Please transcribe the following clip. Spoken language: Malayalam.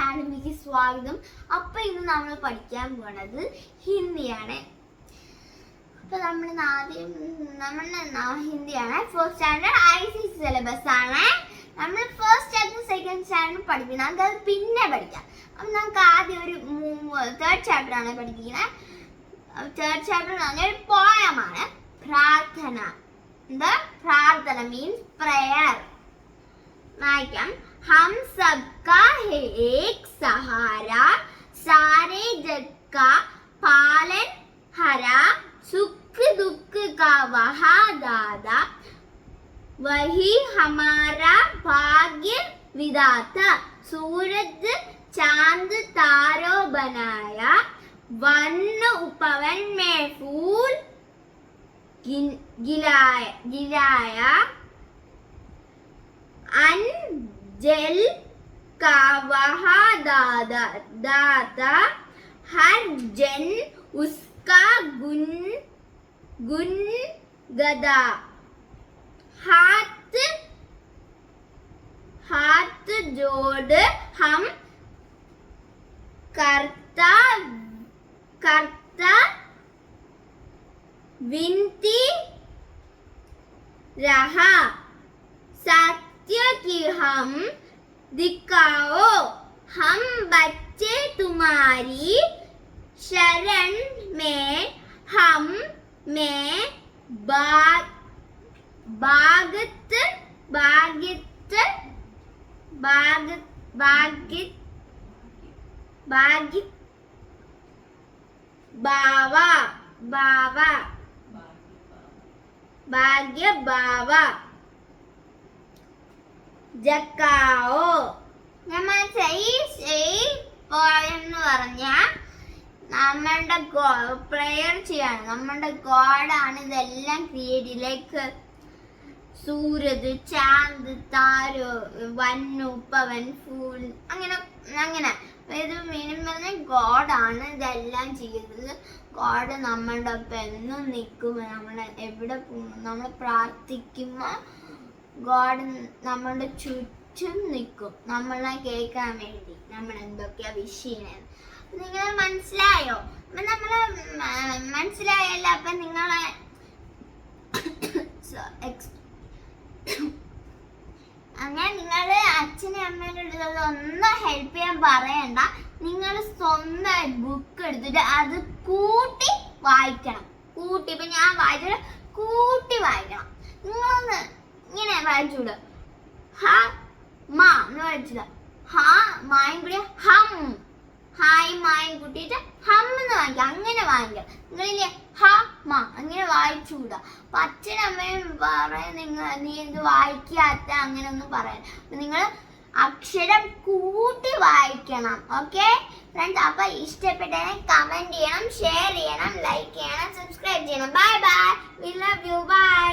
അക്കാഡമിക്ക് സ്വാഗതം. അപ്പൊ ഇന്ന് നമ്മൾ പഠിക്കാൻ പോണത് ഹിന്ദിയാണ്. അപ്പൊ നമ്മൾ ഹിന്ദിയാണ്. ഫസ്റ്റ് സ്റ്റാൻഡേർഡ് ICSE സിലബസ് ആണ്. നമ്മൾ ഫസ്റ്റ് സ്റ്റാൻഡേർഡ് സെക്കൻഡ് സ്റ്റാൻഡേർഡ് പഠിക്കുന്നത്, നമുക്കത് പിന്നെ പഠിക്കാം. അപ്പൊ നമുക്ക് ആദ്യം ഒരു തേർഡ് ചാപ്റ്റർ ആണ് പഠിക്കുന്നത്. തേർഡ് ചാപ്റ്റർ എന്ന് പറഞ്ഞാൽ ഒരു പോയമാണ്, പ്രാർത്ഥന. എന്താ പ്രാർത്ഥന? Means prayer. വായിക്കാം. हम सबका है एक सहारा, सारे जग का पालन हरा, सुख दुख का वहा दादा, वही हमारा भाग्य विधाता, सूरज चांद तारों बनाया, वन उपवन में फूल गिराया, अन जल का वहा दाता, हर जन उसका गुन गदा, हाथ जोड़ हम करता विनती रहा, सत्य की हम दिखाओ, हम बच्चे तुम्हारी शरण में, हम में भाग्य बावा ജക്കാവോ. ഞാൻ മനസ്സിലായി. എന്ന് പറഞ്ഞാൽ നമ്മളുടെ പ്രേയർ ചെയ്യാണ്. നമ്മളുടെ ഗോഡാണ് ഇതെല്ലാം ക്രിയേറ്റ്. ലൈക്ക് സൂരജ്, ചാന്ദ്, താരോ, വന്നു, പവൻ, ഫൂൾ, അങ്ങനെ അങ്ങനെ. ഇത് മീനിങ് പറഞ്ഞാൽ ഗോഡാണ് ഇതെല്ലാം ചെയ്യുന്നത്. ഗോഡ് നമ്മളുടെ ഒപ്പം എന്നും നിൽക്കുമ്പോൾ, നമ്മൾ എവിടെ പോകുന്നു, നമ്മൾ പ്രാർത്ഥിക്കുമ്പോൾ ഗോഡ് നമ്മളുടെ ചുറ്റും നിൽക്കും, നമ്മളെ കേൾക്കാൻ വേണ്ടി. നമ്മൾ എന്തൊക്കെയാ വിഷ് ചെയ്യണത് നിങ്ങൾ മനസ്സിലായോ? അപ്പൊ നമ്മള് മനസ്സിലായല്ലോ. അപ്പൊ നിങ്ങളെ അങ്ങനെ നിങ്ങള് അച്ഛനും അമ്മേൻ്റെ അടുത്ത് ഒന്നും ഹെൽപ്പ് ചെയ്യാൻ പറയണ്ട. നിങ്ങൾ സ്വന്തം ബുക്ക് എടുത്തിട്ട് അത് കൂട്ടി വായിക്കണം. ഇപ്പൊ ഞാൻ വായിച്ചിട്ട് കൂട്ടി വായിക്കണം. നിങ്ങളൊന്ന് ഇങ്ങനെ വായിച്ചൂട. ഹ മാ എന്ന് വായിച്ചില്ല. ഹ മായും കൂടി ഹം, ഹായ് മായും കൂട്ടിയിട്ട് ഹം എന്ന് വായിക്കാം. അങ്ങനെ വായിക്കാം. നിങ്ങളില്ലേ ഹ മാ അങ്ങനെ വായിച്ചൂടാ. അപ്പൊ അച്ഛനും അമ്മയും പറയാൻ നീ ഇത് വായിക്കാത്ത അങ്ങനെ ഒന്നും പറയാൻ. അപ്പൊ നിങ്ങൾ അക്ഷരം കൂട്ടി വായിക്കണം. Okay friends? അപ്പൊ ഇഷ്ടപ്പെട്ടതിനെ കമന്റ് ചെയ്യണം, ഷെയർ ചെയ്യണം, ലൈക്ക് ചെയ്യണം, സബ്സ്ക്രൈബ് ചെയ്യണം. Bye bye. We love you. By.